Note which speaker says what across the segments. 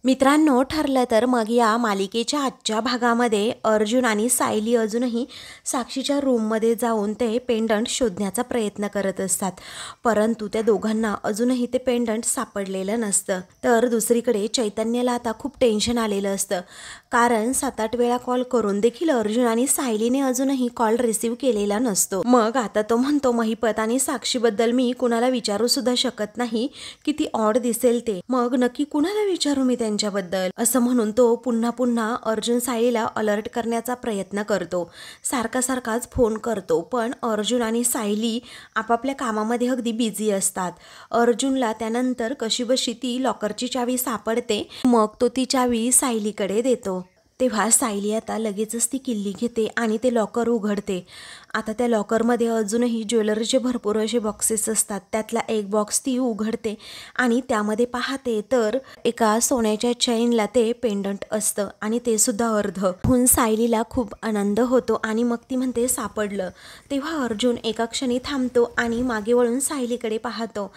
Speaker 1: मित्रांनो, ठरलं तर मग या मालिकेच्या आजच्या भागामध्ये अर्जुन आणि सायली अजूनही साक्षीच्या रूममध्ये जाऊन ते पेंडंट शोधण्याचा प्रयत्न करत असतात, परंतु त्या दोघांना अजूनही ते पेंडंट सापडलेलं नसतं। तर दुसरीकडे चैतन्याला आता खूप टेन्शन आलेलं असतं, कारण 7-8 वेळा कॉल करून देखील अर्जुन आणि सायलीने अजूनही कॉल रिसीव्ह केलेला नसतो। मग आता तो म्हणतो, महिपत आणि साक्षीबद्दल मी कुणाला विचारू सुद्धा शकत नाही, किती ऑड दिसेल ते, मग नक्की कुणाला विचारू मी त्यांच्याबद्दल, असं म्हणून तो पुन्हा पुन्हा अर्जुन सायलीला अलर्ट करण्याचा प्रयत्न करतो। सारखाच फोन करतो, पण अर्जुन आणि सायली आपापल्या कामामध्ये अगदी बिझी असतात। अर्जुनला त्यानंतर कशीबशी ती लॉकरची चावी सापडते, मग तो ती चावी सायलीकडे देतो। तेव्हा सायली आता लगेचच ती किल्ली घेते आणि ते लॉकर उघडते। आता त्या लॉकरमध्ये अजूनही ज्वेलरीचे भरपूर असे बॉक्सेस असतात, त्यातला एक बॉक्स ती उघडते आणि त्यामध्ये पाहते तर एका सोन्याच्या चेनला ते पेंडंट असतं आणि ते सुद्धा अर्ध। म्हणून सायलीला खूप आनंद होतो आणि मग ती म्हणते सापडलं। तेव्हा अर्जुन एका क्षणी थांबतो आणि मागे वळून सायलीकडे पाहतो,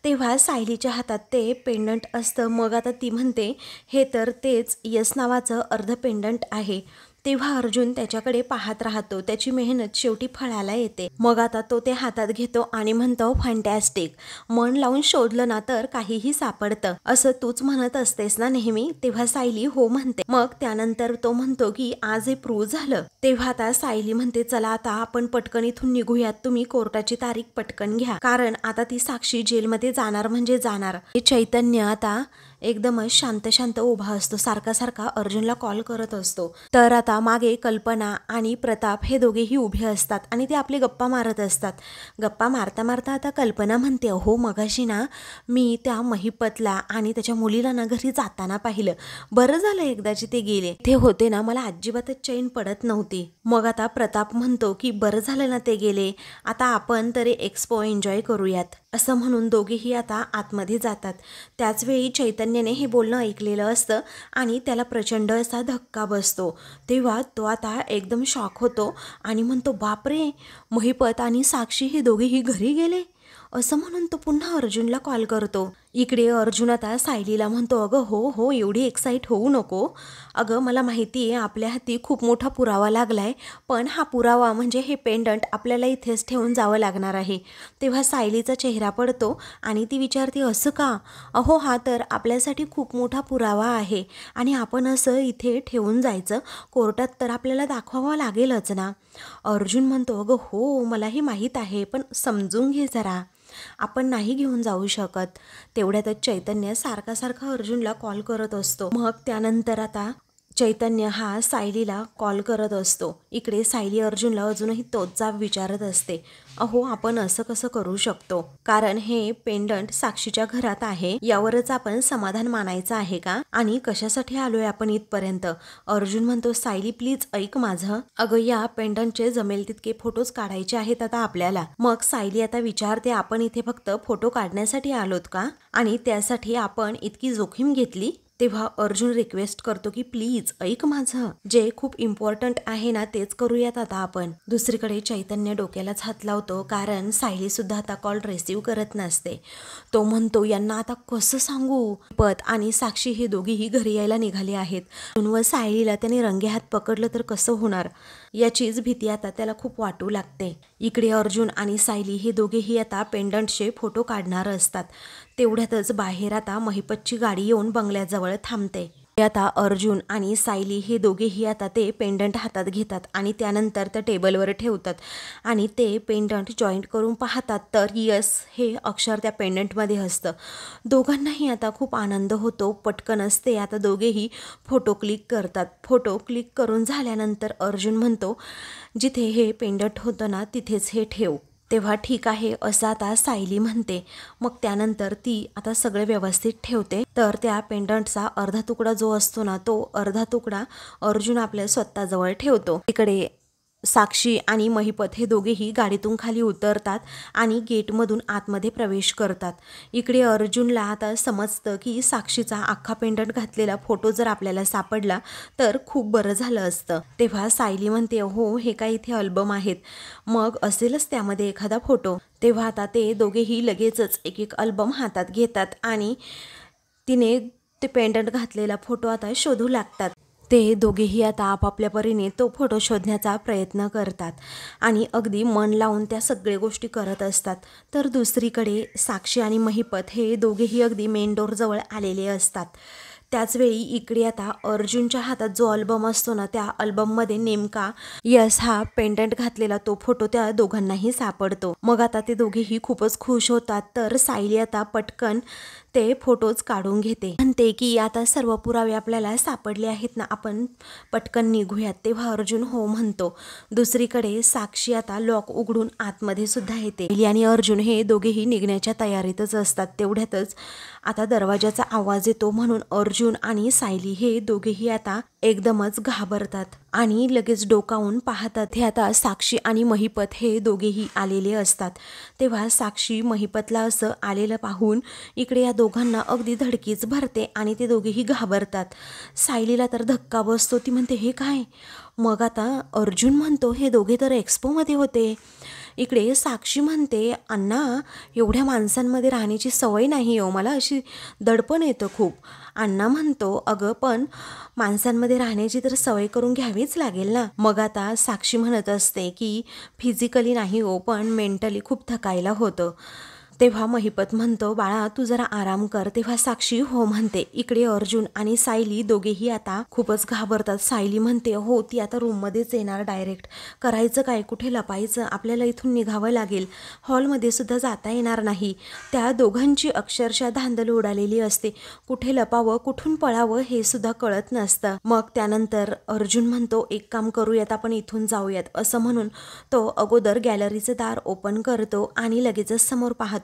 Speaker 1: तेव्हा सायलीच्या हातात ते पेंडंट असतं। मग आता ती म्हणते, हे तर तेच यस नावाचं अर्ध पेंडंट आहे। तेव्हा अर्जुन त्याच्याकडे पाहत राहतो, त्याची मेहनत शेवटी फळाला येते। मग आता तो ते हातात घेतो आणि म्हणतो, फॅन्टॅस्टिक, मन लावून शोधलं ना तर काहीही सापडतं, असं तूच म्हणत असतेस ना नेहमी। तेव्हा सायली हो म्हणते। मग त्यानंतर तो म्हणतो की आज हे प्रूव्ह झालं। तेव्हा आता सायली म्हणते, चला आता आपण पटकन इथून निघूयात, तुम्ही कोर्टाची तारीख पटकन घ्या, कारण आता ती साक्षी जेलमध्ये जाणार म्हणजे जाणार। चैतन्य आता एकदमच शांत उभा असतो, सारखा अर्जुनला कॉल करत असतो। तर आता मागे कल्पना आणि प्रताप हे दोघेही उभे असतात आणि ते आपले गप्पा मारत असतात। गप्पा मारता आता कल्पना म्हणते, हो मगाशी ना मी त्या महिपतला आणि त्याच्या मुलीला ना घरी जाताना पाहिलं, बरं झालं एकदाची ते गेले, ते होते ना मला अजिबातच चैन पडत नव्हती। मग आता प्रताप म्हणतो की बरं झालं ना ते गेले, आता आपण तरी एक्सपो एन्जॉय करूयात, असं म्हणून दोघेही आता आतमध्ये जातात। त्याचवेळी चैतन्याने हे बोलणं ऐकलेलं असतं आणि त्याला प्रचंड असा धक्का बसतो। तेव्हा तो आता एकदम शॉक होतो आणि म्हणतो, बापरे, महिपत आणि साक्षी हे दोघेही घरी गेले, असं म्हणून तो पुन्हा अर्जुनला कॉल करतो। इकडे अर्जुन आता सायलीला म्हणतो, अगं हो एवढी एक्साइट होऊ नको, अगं मला माहिती आहे आपल्या हाती खूप मोठा पुरावा लागलाय, पण हा पुरावा म्हणजे हे पेंडंट आपल्याला इथेच ठेवून जावं लागणार आहे। तेव्हा सायलीचा चेहरा पडतो आणि ती विचारते, असं का? अहो हा तर आपल्यासाठी खूप मोठा पुरावा आहे आणि आपण असं इथे ठेवून जायचं, कोर्टात तर आपल्याला दाखवावं लागेलच ना। अर्जुन म्हणतो, अगं हो मलाही माहीत आहे, पण समजून घे जरा, आपण नाही घेऊन जाऊ शकत। तेवढ्यातच चैतन्य सारखा अर्जुनला कॉल करत असतो। मग त्यानंतर आता चैतन्य हा सायलीला कॉल करत असतो। इकडे सायली अर्जुनला अजूनही तोच जाब विचारत असते, अहो आपण असं कसं करू शकतो, कारण हे पेंडंट साक्षीच्या घरात आहे, यावरच आपण समाधान मानायचं आहे का, आणि कशासाठी आलोय आपण इथपर्यंत? अर्जुन म्हणतो, सायली प्लीज ऐक माझं, अगं या पेंडंटचे जमेल तितके फोटोज काढायचे आहेत आता आपल्याला। मग सायली आता विचारते, आपण इथे फक्त फोटो काढण्यासाठी आलोत का, आणि त्यासाठी आपण इतकी जोखीम घेतली? तेव्हा अर्जुन रिक्वेस्ट करतो की प्लीज ऐक माझं, जे खूप इम्पॉर्टंट आहे ना तेच करूयात आता आपण। दुसरीकडे चैतन्य डोक्यालाच हात लावतो, कारण सायली सुद्धा आता कॉल रिसीव्ह करत नसते। तो म्हणतो, यांना आता कसं सांगू, पत आणि साक्षी हे दोघेही घरी यायला निघाले आहेत व सायलीला त्याने रंगेहात पकडलं तर कसं होणार, याचीच भीती आता त्याला खूप वाटू लागते। इकडे अर्जुन आणि सायली हे दोघेही आता पेंडंटचे फोटो काढणार असतात। तेवढ्यातच बाहेर आता महिपतची गाडी येऊन बंगल्याजवळ थांबते। आता अर्जुन आणि सायली हे दोघेही आता ते पेंडंट हातात घेतात आणि त्यानंतर त्या टेबलवर ठेवतात आणि ते पेंडंट जॉईंट करून पाहतात तर यस हे अक्षर त्या पेंडंटमध्ये असतं। दोघांनाही आता खूप आनंद होतो, पटकन असते आता दोघेही फोटो क्लिक करतात। फोटो क्लिक करून झाल्यानंतर अर्जुन म्हणतो, जिथे हे पेंडंट होतं ना तिथेच हे ठेव। तेव्हा ठीक आहे असं आता सायली म्हणते। मग त्यानंतर ती आता सगळे व्यवस्थित ठेवते। तर त्या पेंडंटचा अर्धा तुकडा जो असतो ना, तो अर्धा तुकडा अर्जुन आपल्या स्वतःजवळ ठेवतो। इकडे साक्षी आणि महिपत हे दोघेही गाडीतून खाली उतरतात आणि गेटमधून आतमध्ये प्रवेश करतात। इकडे अर्जुनला आता समजतं की साक्षीचा अख्खा पेंडंट घातलेला फोटो जर आपल्याला सापडला तर खूप बरं झालं असतं। तेव्हा सायली म्हणते, हो हे काय इथे अल्बम आहेत, मग असेलच त्यामध्ये एखादा फोटो। तेव्हा आता ते दोघेही लगेचच एक अल्बम हातात घेतात आणि तिने ते पेंडंट घातलेला फोटो आता शोधू लागतात। ते दोघेही आता आपापल्या परीने तो फोटो शोधण्याचा प्रयत्न करतात आणि अगदी मन लावून त्या सगळ्या गोष्टी करत असतात। तर दुसरीकडे साक्षी आणि महिपत हे दोघेही अगदी मेन डोरजवळ आलेले असतात। त्याचवेळी इकडे आता अर्जुनच्या हातात जो अल्बम असतो ना, त्या अल्बममध्ये नेमका यस हा पेंडंट घातलेला तो फोटो त्या दोघांनाही सापडतो। मग आता ते दोघेही खूपच खुश होतात। तर सायली आता पटकन ते फोटोज काढून घेते, म्हणते की आता सर्व पुरावे आपल्याला सापडले आहेत ना, आपण पटकन निघूयात। तेव्हा अर्जुन हो म्हणतो। दुसरीकडे साक्षी आता लॉक उघडून आतमध्ये सुद्धा येते आणि अर्जुन हे दोघेही निघण्याच्या तयारीतच असतात। तेवढ्यातच आता दरवाजाचा आवाज येतो, म्हणून अर्जुन आणि सायली हे दोघेही आता एकदमच घाबरतात आणि लगेच डोकावून पाहतात। हे आता साक्षी आणि महिपत हे दोघेही आलेले असतात। तेव्हा साक्षी महिपतला असं आलेलं पाहून इकडे या दोघांना अगदी धडकीच भरते आणि ते दोघेही घाबरतात। सायलीला तर धक्का बसतो, ती म्हणते हे काय? मग आता अर्जुन म्हणतो हे दोघे तर एक्स्पोमध्ये होते। इकडे साक्षी म्हणते अण्णा एवढ्या माणसांमध्ये राहण्याची सवय नाही हो, मला अशी दडपण येतं खूप। अण्णा म्हणतो अगं पण माणसांमध्ये राहण्याची तर सवय करून घ्यावीच लागेल ना। मग आता साक्षी म्हणत असते की फिजिकली नाही हो, पण मेंटली खूप थकायला होतं। तेव्हा महिपत म्हणतो बाळा तू जरा आराम कर। तेव्हा साक्षी हो म्हणते। इकडे अर्जुन आणि सायली दोघेही आता खूपच घाबरतात। सायली म्हणते हो ती आता रूममध्येच येणार डायरेक्ट, करायचं काय, कुठे लपायचं, आपल्याला इथून निघावं लागेल, हॉलमध्ये सुद्धा जाता येणार नाही। त्या दोघांची अक्षरशः धांदल उडालेली असते, कुठे लपावं कुठून पळावं हे सुद्धा कळत नसतं। मग त्यानंतर अर्जुन म्हणतो एक काम करूयात, आपण इथून जाऊयात, असं म्हणून तो अगोदर गॅलरीचं दार ओपन करतो आणि लगेचच समोर पाहतो।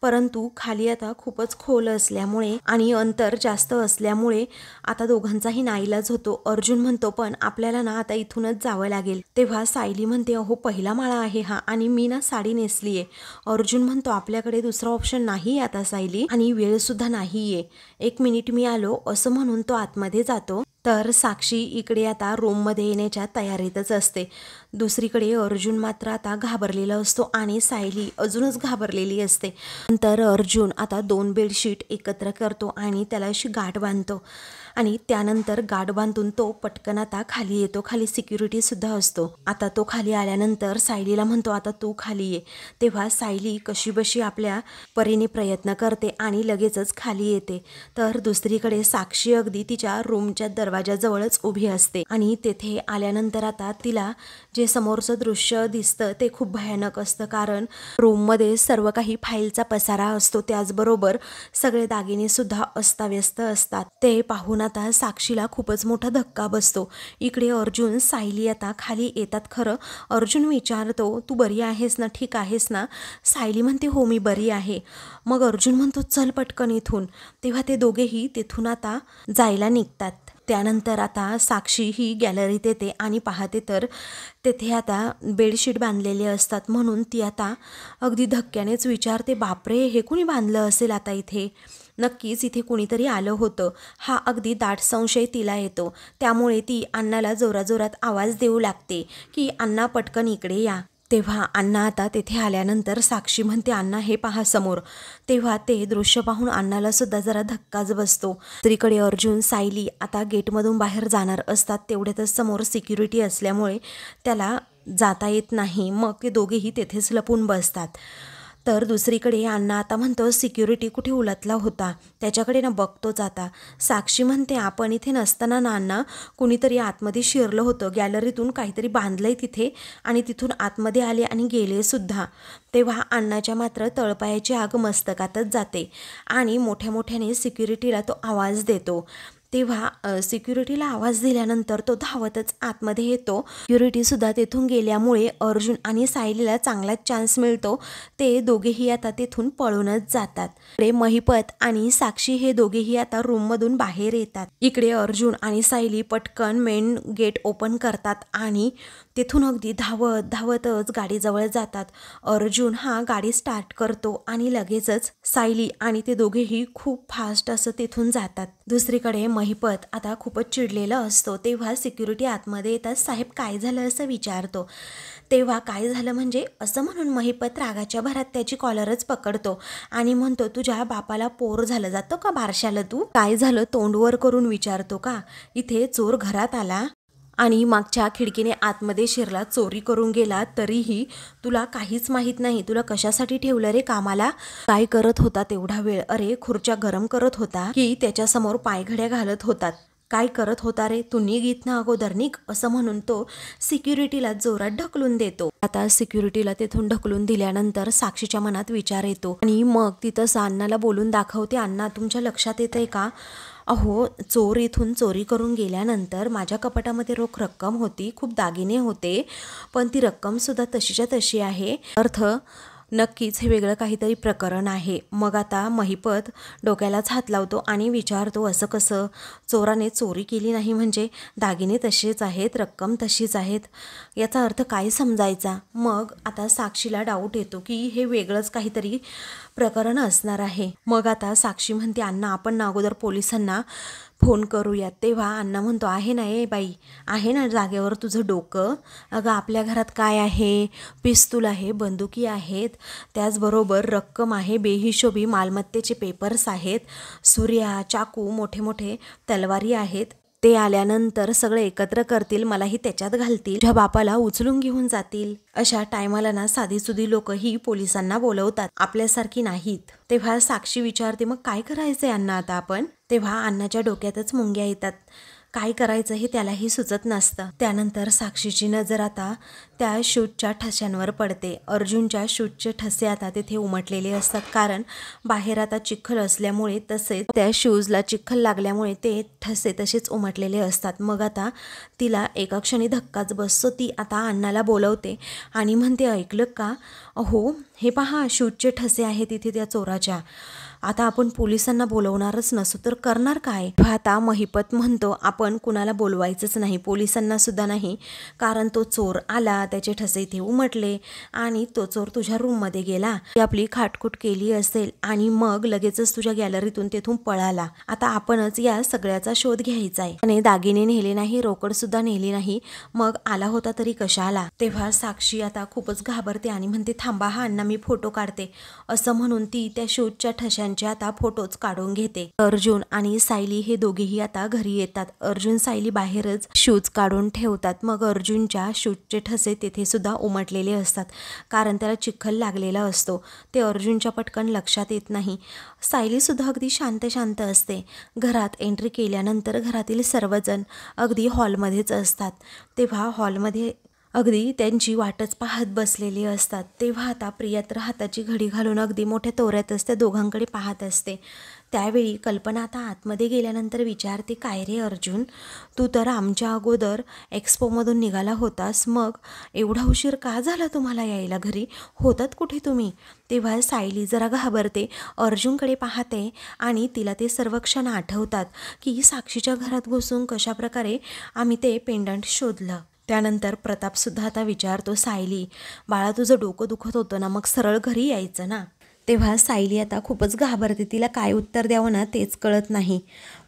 Speaker 1: परंतु खाली आता खूपच खोल असल्यामुळे आणि अंतर जास्त असल्यामुळे आता दोघांचाही नाईलाज होतो। अर्जुन म्हणतो पण आपल्याला ना आता इथूनच जावं लागेल। तेव्हा सायली म्हणते अहो पहिला माळा आहे हा आणि मी ना साडी नेसलीये। अर्जुन म्हणतो आपल्याकडे दुसरा ऑप्शन नाही आता सायली, आणि वेळ सुद्धा नाहीये, 1 मिनिट मी आलो, असं म्हणून तो आतमध्ये जातो। तर साक्षी इकडे आता रूममध्ये येण्याच्या तयारीतच असते। दुसरीकडे अर्जुन मात्र आता घाबरलेला असतो आणि सायली अजूनच घाबरलेली असते। नंतर अर्जुन आता 2 बेडशीट एकत्र करतो आणि त्याला अशी गाठ बांधतो आणि त्यानंतर गाठ बांधून तो पटकन आता खाली येतो। खाली सिक्युरिटी सुद्धा असतो। आता तो खाली आल्यानंतर सायलीला म्हणतो आता तू खाली ये। तेव्हा सायली कशीबशी आपल्या परीने प्रयत्न करते आणि लगेचच खाली येते। तर दुसरीकडे साक्षी अगदी तिच्या रूमच्या दरवाजाजवळच उभी असते आणि तेथे आल्यानंतर आता तिला जे समोरचं दृश्य दिसतं ते खूप भयानक असतं, कारण रूममध्ये सर्व काही फाईलचा पसारा असतो, त्याचबरोबर सगळे दागिने सुद्धा अस्ताव्यस्त असतात। ते पाहून आता साक्षीला खूपच मोठा धक्का बसतो। इकडे अर्जुन सायली आता खाली येतात खरं। अर्जुन विचारतो तू बरी आहेस ना, ठीक आहेस ना? सायली म्हणते हो मी बरी आहे। मग अर्जुन म्हणतो चल पटकन इथून। तेव्हा ते दोघेही तिथून आता जायला निघतात। त्यानंतर आता साक्षी ही गॅलरीत येते आणि पाहते तर तेथे आता बेडशीट बांधलेले असतात, म्हणून ती आता अगदी धक्क्यानेच विचारते बापरे हे कुणी बांधलं असेल आता इथे, नक्कीच इथे कुणीतरी आलं होतं। हा अगदी दाट संशय तिला येतो, त्यामुळे ती अण्णाला जोराजोरात आवाज देऊ लागते की अण्णा पटकन इकडे या। तेव्हा अण्णा आता तेथे आल्यानंतर साक्षी म्हणते अण्णा हे पहा समोर। तेव्हा ते दृश्य पाहून अण्णाला सुद्धा जरा धक्काच बसतो। दुसरीकडे अर्जुन सायली आता गेटमधून बाहेर जाणार असतात, तेवढ्यातच समोर सिक्युरिटी असल्यामुळे त्याला जाता येत नाही। मग ते दोघेही तेथेच लपून बसतात। तर दुसरीकडे अण्णा आता म्हणतो सिक्युरिटी कुठे उलटला होता, त्याच्याकडे ना बघतोच आता। साक्षी म्हणते आपण इथे नसताना ना अण्णा कुणीतरी आतमध्ये शिरलं होतं, गॅलरीतून काहीतरी बांधलंय तिथे आणि तिथून आतमध्ये आले आणि गेले सुद्धा। तेव्हा अण्णाच्या मात्र तळपायाची आग मस्तकातच जाते आणि मोठ्या मोठ्याने सिक्युरिटीला तो आवाज देतो। तेव्हा सिक्युरिटीला आवाज दिल्यानंतर तो धावतच आतमध्ये येतो। सिक्युरिटी सुद्धा तेथून गेल्यामुळे अर्जुन आणि सायलीला चांगलाच चान्स मिळतो, ते दोघेही आता तेथून पळूनच जातात। इकडे महिपत आणि साक्षी हे दोघेही आता रूममधून बाहेर येतात। इकडे अर्जुन आणि सायली पटकन मेन गेट ओपन करतात आणि तेथून अगदी धावत धावतच गाडीजवळ जातात। अर्जुन हा गाडी स्टार्ट करतो आणि लगेचच सायली आणि ते दोघेही खूप फास्ट असं तेथून जातात। दुसरीकडे महिपत आता खूपच चिडलेला असतो तेव्हा सिक्युरिटी आतमध्ये येतात. साहेब काय झालं असं विचारतो. तेव्हा काय झालं म्हणजे असं म्हणून महिपत रागाच्या भरात त्याची कॉलरच पकडतो आणि म्हणतो, तुझ्या बापाला पोर झालं जातं का बारशाला? तू काय झालं तोंडवर करून विचारतो का? इथे चोर घरात आला आणि मागच्या खिडकीने आतमध्ये शिरला, चोरी करून गेला, तरीही तुला काहीच माहीत नाही. तुला कशासाठी ठेवलं रे कामाला? काय करत होता तेवढा वेळ? अरे खुर्च्या गरम करत होता की त्याच्यासमोर पायघड्या घालत होतात? काय करत होता रे? तू निघ इथनं अगोदर निघ, असं म्हणून तो सिक्युरिटीला जोरात ढकलून देतो. आता सिक्युरिटीला तेथून ढकलून दिल्यानंतर साक्षीच्या मनात विचार येतो आणि मग तिथं अण्णाला बोलून दाखवते. अण्णा तुमच्या लक्षात येतंय का? अहो चोर इथून चोरी करून गेल्यानंतर माझ्या कपाटामध्ये रोख रक्कम होती, खूप दागिने होते, पण ती रक्कमसुद्धा तशीच्या तशी आहे. अर्थ नक्कीच हे वेगळं काहीतरी प्रकरण आहे. मग आता महिपत डोक्यालाच हात लावतो आणि विचारतो, असं कसं? चोराने चोरी केली नाही म्हणजे दागिने तसेच आहेत, रक्कम तशीच आहेत, याचा अर्थ काय समजायचा? मग आता साक्षीला डाऊट येतो की हे वेगळंच काहीतरी प्रकरण असणार आहे. मग आता साक्षी म्हणते, अण्णा आपण ना अगोदर पोलिसांना फोन करूयात. तेव्हा अण्णा म्हणतो, आहे ना ए बाई, आहे ना जागेवर तुझं डोकं? अगं आपल्या घरात काय आहे? पिस्तूल आहे, बंदुकी आहेत, त्याचबरोबर रक्कम आहे, बेहिशोबी मालमत्तेचे पेपर्स आहेत, सुऱ्या, चाकू, मोठे मोठे तलवारी आहेत. ते आल्यानंतर सगळे एकत्र करतील, मलाही त्याच्यात घालतील, तुझ्या बापाला उचलून घेऊन जातील. अशा टायमाला ना साधीसुधी लोक ही पोलिसांना बोलवतात, आपल्यासारखी नाहीत. तेव्हा साक्षी विचारते, मग काय करायचंय अण्णा आता आपण? तेव्हा अण्णाच्या डोक्यातच मुंग्या येतात. काय करायचं हे त्यालाही सुचत नसतं. त्यानंतर साक्षीची नजर आता त्या शूजच्या ठस्यांवर पडते. अर्जुनच्या शूजचे ठसे आता तिथे उमटलेले असतात, कारण बाहेर आता चिखल असल्यामुळे तसेच त्या शूजला चिखल लागल्यामुळे ते ठसे तसेच उमटलेले असतात. मग आता तिला एका क्षणी धक्काच बसतो. ती आता अण्णाला बोलवते आणि म्हणते, ऐकलं का? अहो हे पहा, शूजचे ठसे आहेत तिथे त्या चोराच्या. आता आपण पोलिसांना बोलवणारच नसू तर करणार काय? आता महिपत म्हणतो, आपण कुणाला बोलवायचंच नाही, पोलिसांना सुद्धा नाही, कारण तो चोर आला, त्याचे ठसे इथे उमटले आणि तो चोर तुझ्या रूममध्ये गेला, आपली खाटकूट केली असेल आणि मग लगेचच तुझ्या गॅलरीतून तेथून पळाला. आता आपणच या सगळ्याचा शोध घ्यायचा आहे. आणि दागिने नेले नाही, रोकड सुद्धा नेली नाही, मग आला होता तरी कशाला? तेव्हा साक्षी आता खूपच घाबरते आणि म्हणते, थांबा हा अण्णा, मी फोटो काढते, असं म्हणून ती त्या शूजच्या ठशांच्या आता फोटोज काढून घेते. अर्जुन आणि सायली हे दोघेही आता घरी येतात. अर्जुन सायली बाहेरच शूज काढून ठेवतात. मग अर्जुनच्या शूजचे ठसे तेथे सुद्धा उमटलेले असतात, कारण त्याला चिखल लागलेला असतो. ते अर्जुनच्या पटकन लक्षात येत नाही. सायली सुद्धा अगदी शांत शांत असते. घरात एंट्री केल्यानंतर घरातील सर्वजण अगदी हॉलमध्येच असतात. तेव्हा हॉलमध्ये अगदी त्यांची वाटच पाहत बसलेली असतात. तेव्हा आता प्रिया तर हाताची घडी घालून अगदी मोठ्या तोऱ्यातच त्या दोघांकडे पाहत असते. त्यावेळी कल्पना आता आतमध्ये गेल्यानंतर विचारते, काय रे अर्जुन, तू तर आमच्या अगोदर एक्स्पोमधून निघाला होतास, मग एवढा उशीर का झाला तुम्हाला यायला घरी? होतात कुठे तुम्ही? तेव्हा सायली जरा घाबरते, अर्जुनकडे पाहते आणि तिला ते सर्व क्षण आठवतात की साक्षीच्या घरात घुसून कशाप्रकारे आम्ही ते पेंडंट शोधलं. त्यानंतर प्रतापसुद्धा आता विचारतो, सायली बाळा तुझं डोकं दुखत होतं ना, मग सरळ घरी यायचं ना. तेव्हा सायली आता खूपच घाबरते, तिला काय उत्तर द्यावं ना तेच कळत नाही.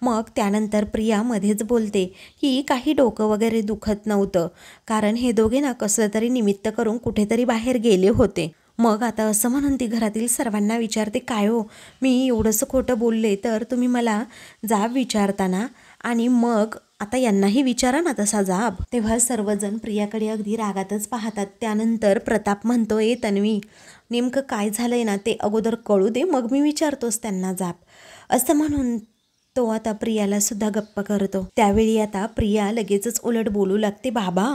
Speaker 1: मग त्यानंतर प्रिया मध्येच बोलते की काही डोकं वगैरे दुखत नव्हतं, कारण हे दोघे ना कसलं तरी निमित्त करून कुठेतरी बाहेर गेले होते. मग आता असं म्हणून ती घरातील सर्वांना विचारते, काय हो मी एवढंसं खोटं बोलले तर तुम्ही मला जाब विचारताना, आणि मग आता यांनाही विचारा ना तसा जाब. तेव्हा सर्वजण प्रियाकडे अगदी रागातच पाहतात. त्यानंतर प्रताप म्हणतो, ए तन्वी, नेमकं काय झालंय ना ते अगोदर कळू दे, मग मी विचारतोस त्यांना जाब, असं म्हणून तो आता प्रियाला सुद्धा गप्प करतो. त्यावेळी आता प्रिया लगेचच उलट बोलू लागते, बाबा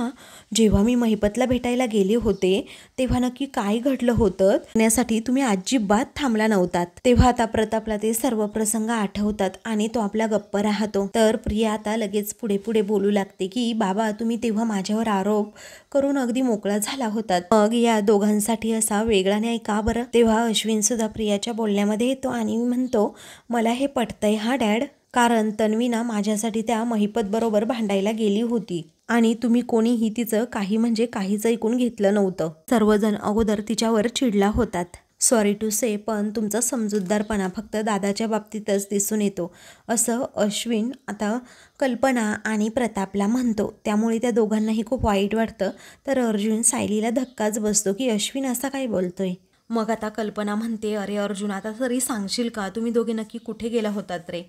Speaker 1: जेव्हा मी महिपतला भेटायला गेले होते तेव्हा नक्की काय घडलं होतं यासाठी तुम्ही अजिबात थांबला नव्हतात. तेव्हा आता प्रतापला ते सर्व प्रसंग आठवतात आणि तो आपला गप्प राहतो. तर प्रिया आता लगेच पुढे पुढे बोलू लागते की बाबा तुम्ही तेव्हा माझ्यावर आरोप करून अगदी मोकळा झाला होतात, मग या दोघांसाठी असा वेगळा न्याय का बरं? तेव्हा अश्विन सुद्धा प्रियाच्या बोलण्यामध्ये येतो आणि म्हणतो, मला हे पटतंय हा डॅड, कारण तन्वी ना माझ्यासाठी त्या महिपत बरोबर भांडायला गेली होती आणि तुम्ही कोणीही तिचं काही म्हणजे काहीच ऐकून घेतलं नव्हतं. सर्वजण अगोदर तिच्यावर चिडला होतात. सॉरी टू से पण तुमचा समजूतदारपणा फक्त दादाच्या बाबतीतच दिसून येतो, असं अश्विन आता कल्पना आणि प्रतापला म्हणतो. त्यामुळे त्या दोघांनाही खूप वाईट वाटतं. तर अर्जुन सायलीला धक्काच बसतो की अश्विन असा काय बोलतोय. मग आता कल्पना म्हणते, अरे अर्जुन, आता तरी सांगशील का, तुम्ही दोघे नक्की कुठे गेला होतात रे.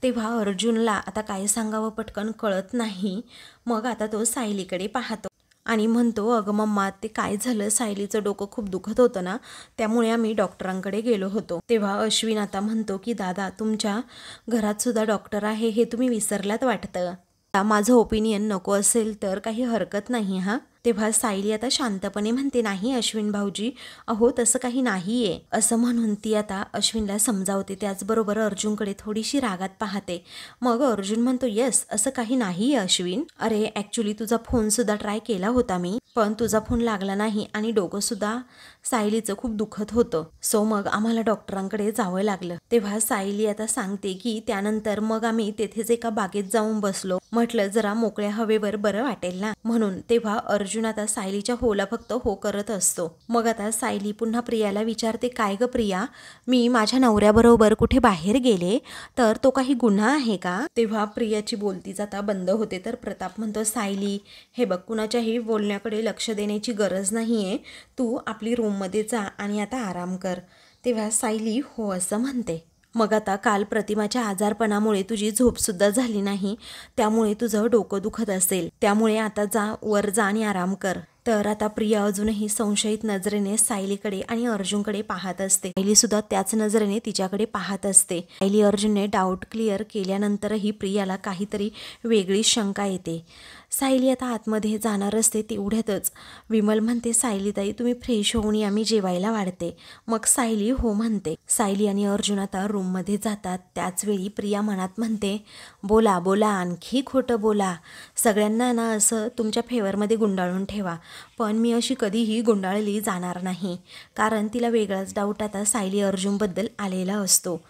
Speaker 1: तेव्हा अर्जुनला आता काय सांगावं पटकन कळत नाही. मग आता तो सायलीकडे पाहतो आणि म्हणतो, अगं मम्मा, ते काय झालं, सायलीचं डोकं खूप दुखत होतं ना, त्यामुळे आम्ही डॉक्टरांकडे गेलो होतो. तेव्हा अश्विन आता म्हणतो की दादा, तुमच्या घरात सुद्धा डॉक्टर आहे हे तुम्ही विसरलात वाटतं. माझं ओपिनियन नको असेल तर काही हरकत नाही हा. तेव्हा सायली आता शांतपणे म्हणते, नाही अश्विन भाऊजी, अहो तसं काही नाहीये, असं म्हणून ती आता अश्विनला समजावते. त्याचबरोबर अर्जुनकडे थोडीशी रागात पाहते. मग अर्जुन म्हणतो, येस, असं काही नाहीये अश्विन. अरे ॲक्च्युली तुझा फोन सुद्धा ट्राय केला होता मी, पण तुझा फोन लागला नाही आणि डोकं सुद्धा सायलीचं खूप दुखत होतं. सो मग आम्हाला डॉक्टरांकडे जावं लागलं. तेव्हा सायली आता सांगते की त्यानंतर मग आम्ही तेथेच एका बागेत जाऊन बसलो, म्हटलं जरा मोकळ्या हवेवर बरं वाटेल ना म्हणून. तेव्हा अर्जुन आता सायलीच्या होला फक्त हो करत असतो. मग आता सायली पुन्हा प्रियाला विचारते, काय ग प्रिया, मी माझ्या नवऱ्याबरोबर कुठे बाहेर गेले तर तो काही गुन्हा आहे का. तेव्हा प्रियाची बोलतीच आता बंद होते. तर प्रताप म्हणतो, सायली, हे बघ, कुणाच्याही बोलण्याकडे लक्ष देण्याची गरज नाहीये, तू आपली रूममध्ये जा आणि आता आराम कर. तेव्हा सायली हो असं म्हणते. मग आता काल प्रतिमाच्या आजारपणामुळे तुझी झोपसुद्धा झाली नाही, त्यामुळे तुझं डोकं दुखत असेल, त्यामुळे आता वर जा आणि आराम कर. तर आता प्रिया अजूनही संशयित नजरेने सायलीकडे आणि अर्जुनकडे पाहत असते. सायली सुद्धा त्याच नजरेने तिच्याकडे पाहत असते. सायली अर्जुनने डाऊट क्लिअर केल्यानंतरही प्रियाला काहीतरी वेगळी शंका येते. सायली आता आतमध्ये जाणार असते तेवढ्यातच विमल म्हणते, सायलीताई, तुम्ही फ्रेश होऊन या, मी जेवायला वाढते. मग सायली हो म्हणते. सायली आणि अर्जुन आता रूममध्ये जातात. त्याचवेळी प्रिया मनात म्हणते, बोला बोला, आणखी खोटं बोला, सगळ्यांना ना असं तुमच्या फेवरमध्ये गुंडाळून ठेवा, पण मी अशी कधीही गुंडाळली जाणार नाही. कारण तिला वेगळाच डाऊट आता सायली अर्जुनबद्दल आलेला असतो.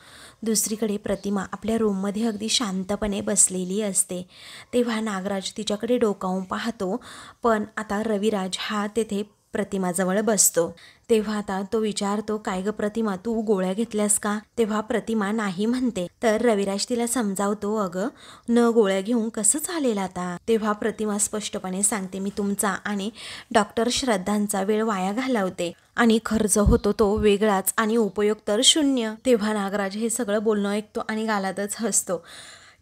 Speaker 1: दुसरीकडे प्रतिमा आपल्या रूममध्ये अगदी शांतपणे बसलेली असते. तेव्हा नागराज तिच्याकडे डोकावून पाहतो, पण आता रविराज हा तेथे प्रतिमाजवळ बसतो. तेव्हा आता तो विचारतो, काय ग प्रतिमा, तू गोळ्या घेतल्यास का. तेव्हा प्रतिमा नाही म्हणते. तर रविराज तिला समजावतो, अगं न गोळ्या घेऊन कसं चालेल आता. तेव्हा प्रतिमा स्पष्टपणे सांगते, मी तुमचा आणि डॉक्टर श्रद्धांचा वेळ वाया घालवते आणि खर्च होतो तो वेगळाच आणि उपयोग तर शून्य. तेव्हा नागराज हे सगळं बोलणं ऐकतो आणि गालातच हसतो.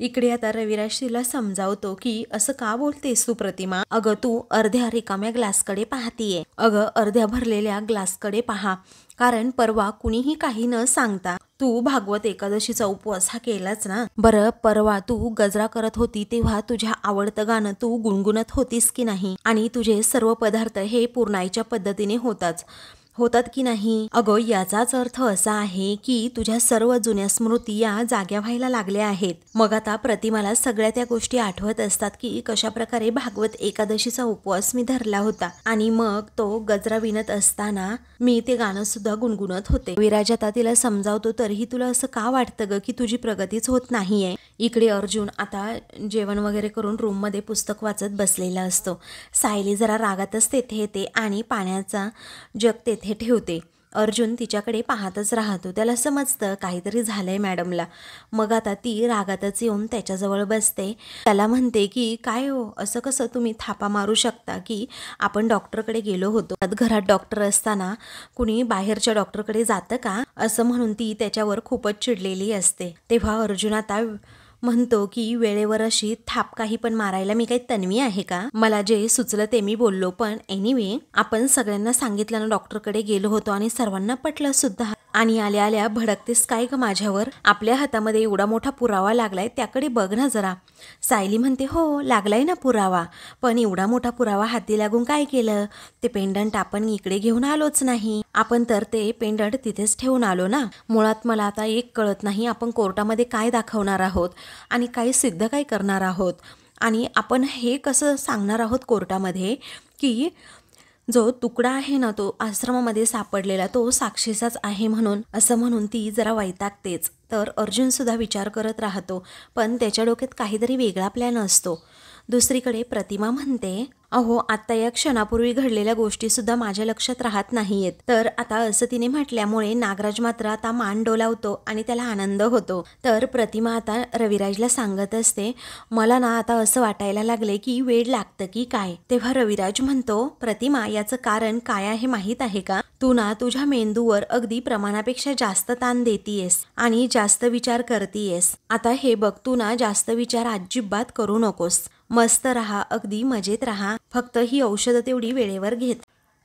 Speaker 1: इकडे आता रविराज तिला समजावतो की असं का बोलतेस तू प्रतिमा, अगं तू अर्ध्या रिकाम्या ग्लासकडे पाहतीये, अगं अर्ध्या भरलेल्या ग्लासकडे पहा. कारण परवा कुणीही काही न सांगता तू भागवत एकादशीचा उपवास हा केलाच ना. बरं, परवा तू गजरा करत होती तेव्हा तुझ्या आवडतं गाणं तू गुणगुणत होतीस की नाही, आणि तुझे सर्व पदार्थ हे पुरणाईच्या पद्धतीने होतात की नाही. अगं याचाच अर्थ असा आहे की तुझ्या सर्व जुन्या स्मृती या जाग्या व्हायला लागल्या आहेत. मग आता प्रतिमाला सगळ्या त्या गोष्टी आठवत असतात की कशा प्रकारे भागवत एकादशीचा उपवास मी धरला होता आणि मग तो गजरा विणत असताना मी ते गाणं सुद्धा गुणगुणत होते. विराज आता तिला समजावतो, तरीही तुला असं का वाटतं ग की तुझी प्रगतीच होत नाहीये. इकडे अर्जुन आता जेवण वगैरे करून रूममध्ये पुस्तक वाचत बसलेला असतो. सायली जरा रागातच तेथे येते आणि पाण्याचा जग तेथे ठेवते. अर्जुन तिच्याकडे पाहतच राहतो. त्याला समजतं काहीतरी झालंय मॅडमला. मग आता ती रागातच येऊन त्याच्याजवळ बसते. त्याला म्हणते की काय हो, असं कसं तुम्ही थापा मारू शकता की आपण डॉक्टरकडे गेलो होतो, घरात डॉक्टर असताना कुणी बाहेरच्या डॉक्टरकडे जातं का, असं म्हणून ती त्याच्यावर खूपच चिडलेली असते. तेव्हा अर्जुन आता म्हणतो की वेळेवर अशी थाप काही पण मारायला मी काही तन्वी आहे का, मला जे सुचलं ते मी बोललो, पण एनिवे आपण सगळ्यांना सांगितलं ना डॉक्टरकडे गेलो होतो आणि सर्वांना पटलं सुद्धा, आणि आल्या आल्या भडकतेस काय ग माझ्यावर, आपल्या हातामध्ये एवढा मोठा पुरावा लागलाय त्याकडे बघ ना जरा. सायली म्हणते, हो लागलाय ना पुरावा, पण एवढा मोठा पुरावा हाती लागून काय केलं, ते पेंडंट आपण इकडे घेऊन आलोच नाही, आपण तर ते पेंडंट तिथेच ठेवून आलो ना. मुळात मला आता एक कळत नाही, आपण कोर्टामध्ये काय दाखवणार आहोत आणि काय सिद्ध काय करणार आहोत, आणि आपण हे कसं सांगणार आहोत कोर्टामध्ये की जो तुकडा आहे ना तो आश्रमामध्ये सापडलेला तो साक्षीचाच आहे म्हणून, असं म्हणून ती जरा वैतागतेच. तर अर्जुनसुद्धा विचार करत राहतो, पण त्याच्या डोक्यात काहीतरी वेगळा प्लॅन असतो. दुसरीकडे प्रतिमा म्हणते, अहो आत्ता या क्षणापूर्वी घडलेल्या गोष्टीसुद्धा माझ्या लक्षात राहत नाहीयेत. तर आता असं तिने म्हटल्यामुळे नागराज मात्र आता मान डोलावतो आणि त्याला आनंद होतो. तर प्रतिमा आता रविराजला सांगत असते, मला ना आता असं वाटायला लागले की वेळ लागतं की काय. तेव्हा रविराज म्हणतो, प्रतिमा याचं कारण काय आहे माहीत आहे का? तू ना तुझ्या मेंदूवर अगदी प्रमाणापेक्षा जास्त ताण देतीयस आणि जास्त विचार करतीयस. आता हे बघ, तू ना जास्त विचार अजिबात करू नकोस. मस्त राहा, अगदी मजेत राहा. फक्त ही औषधं तेवढी वेळेवर घेत.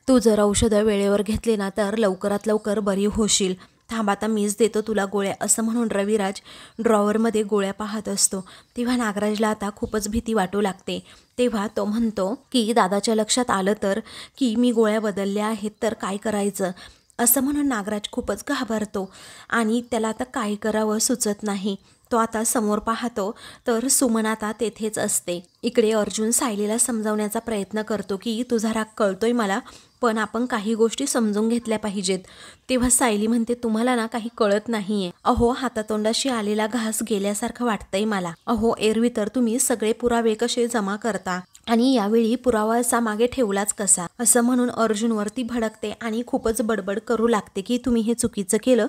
Speaker 1: तू जर औषधं वेळेवर घेतली ना तर लवकरात लवकर बरी होशील. थांब आता मीच देतो तुला गोळ्या, असं म्हणून रविराज ड्रॉवरमध्ये गोळ्या पाहत असतो. तेव्हा नागराजला आता खूपच भीती वाटू लागते. तेव्हा तो म्हणतो की दादाच्या लक्षात आलं तर की मी गोळ्या बदलल्या आहेत तर काय करायचं, असं म्हणून नागराज खूपच घाबरतो आणि त्याला आता काय करावं सुचत नाही. तो आता समोर पाहतो तर सुमन आता तेथेच असते. इकडे अर्जुन सायलीला समजावण्याचा प्रयत्न करतो की तुझा राग कळतोय मला, पण आपण काही गोष्टी समजून घेतल्या पाहिजेत. तेव्हा सायली म्हणते, तुम्हाला ना काही कळत नाहीये. अहो हातातोंडाशी आलेला घास गेल्यासारखं वाटतंय मला. अहो एरवी तर तुम्ही सगळे पुरावे कसे जमा करता आणि यावेळी पुरावा असा मागे ठेवलाच कसा, असं म्हणून अर्जुनवरती भडकते आणि खूपच बडबड करू लागते की तुम्ही हे चुकीचं केलं,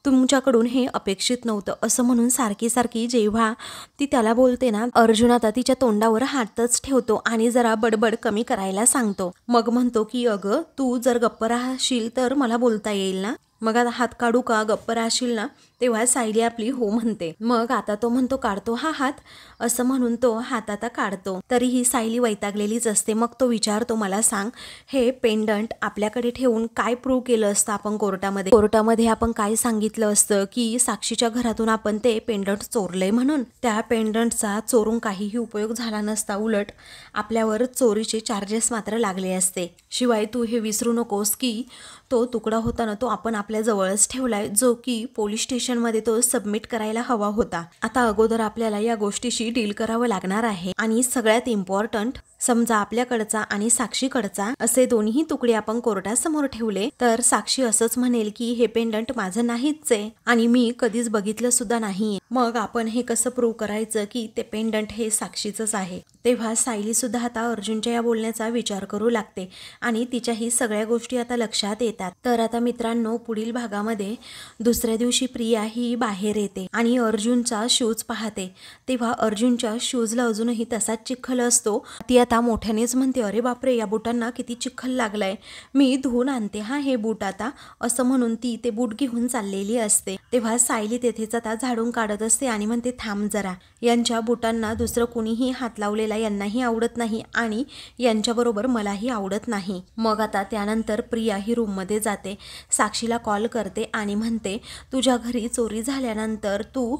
Speaker 1: तुमच्याकडून हे अपेक्षित नव्हतं, असं म्हणून सारखी जेव्हा ती त्याला बोलते ना, अर्जुन आता तिच्या तोंडावर हातच ठेवतो आणि जरा बडबड कमी करायला सांगतो. मग म्हणतो की अगं तू जर गप्प राहशील तर मला बोलता येईल ना, मग आता हात काढू का, गप्प राहशील ना. तेव्हा सायली आपली हो म्हणते. मग आता तो म्हणतो, काढतो हा हात, असं म्हणून तो हात आता काढतो. तरीही सायली वैतागलेलीच असते. मग तो विचारतो, मला सांग, हे पेंडंट आपल्याकडे ठेवून काय प्रूव्ह केलं असतं आपण कोर्टामध्ये आपण काय सांगितलं असतं की साक्षीच्या घरातून आपण ते पेंडंट चोरलंय म्हणून. त्या पेंडंटचा चोरून काहीही उपयोग झाला नसता, उलट आपल्यावर चोरीचे चार्जेस मात्र लागले असते. शिवाय तू हे विसरू नकोस की तो तुकडा होता ना, तो आपण आपल्या जवळच ठेवलाय, जो की पोलीस स्टेशनमध्ये तो सबमिट करायला हवा होता. आता अगोदर आपल्याला या गोष्टीशी डील करावं लागणार आहे आणि सगळ्यात इम्पॉर्टंट, समजा आपल्याकडचा आणि साक्षीकडचा असे दोन्ही तुकडे आपण कोर्टासमोर ठेवले तर साक्षी असंच म्हणेल की हे पेंडंट माझं नाहीच आहे आणि मी कधीच बघितलं सुद्धा नाहीये. मग आपण हे कसं प्रूव्ह करायचं की ते पेंडंट हे साक्षीचंच आहे. तेव्हा सायली सुद्धा आता अर्जुनच्या या बोलण्याचा विचार करू लागते आणि तिच्याही सगळ्या गोष्टी आता लक्षात येतात. तर आता मित्रांनो, पुढील भागामध्ये दुसऱ्या दिवशी प्रिया ही बाहेर येते आणि अर्जुनचा शूज पाहते. तेव्हा अर्जुनच्या शूजला अजूनही तसाच चिखल असतो. ती आता मोठ्यानेच म्हणते, अरे बापरे, या बुटांना किती चिखल लागलाय, मी धुवून आणते हा हे बूट आता, असं म्हणून ती ते बूट घेऊन चाललेली असते. तेव्हा सायली तेथेच आता झाडून काढत असते आणि म्हणते, थांब जरा, यांच्या बुटांना दुसरं कुणीही हात लावलेला यांनाही आवडत नाही आणि यांच्याबरोबर मलाही आवडत नाही. मग आता त्यानंतर प्रिया ही रूममध्ये जाते, साक्षीला कॉल करते आणि म्हणते, तुझ्या घरी चोरी झाल्यानंतर तू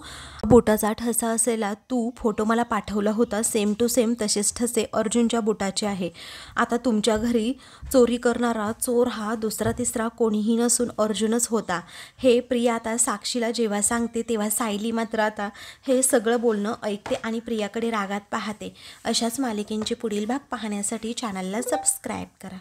Speaker 1: बुटाचा ठसा असलेला तू फोटो मला पाठवला होता, सेम टू सेम तसेच ठसे अर्जुनच्या बुटाचे आहे. आता तुमच्या घरी चोरी करणारा चोर हा दुसरा तिसरा कोणीही नसून अर्जुनच होता. हे प्रिया आता साक्षीला जेव्हा सांगते तेव्हा सायली मात्र आता हे सगळं बोलणं ऐकते आणि प्रियाकडे रागात पाहते. अशाच मालिकेंचे पुढील भाग पाहण्यासाठी चॅनलला सबस्क्राईब करा.